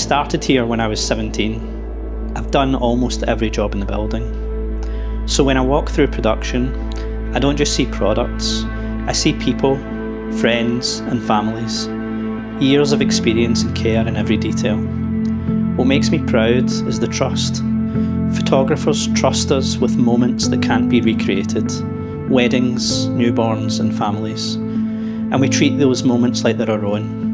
started here when I was 17. I've done almost every job in the building. So when I walk through production, I don't just see products, I see people, friends and families. Years of experience and care in every detail. What makes me proud is the trust. Photographers trust us with moments that can't be recreated. Weddings, newborns and families. And we treat those moments like they're our own.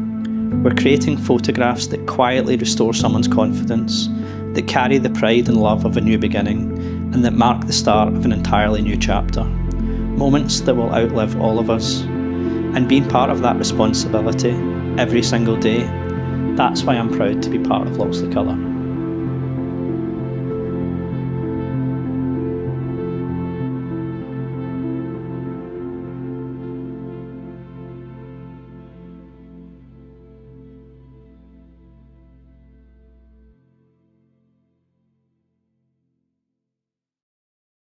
We're creating photographs that quietly restore someone's confidence, that carry the pride and love of a new beginning, and that mark the start of an entirely new chapter. Moments that will outlive all of us. And being part of that responsibility every single day, that's why I'm proud to be part of Loxley Colour.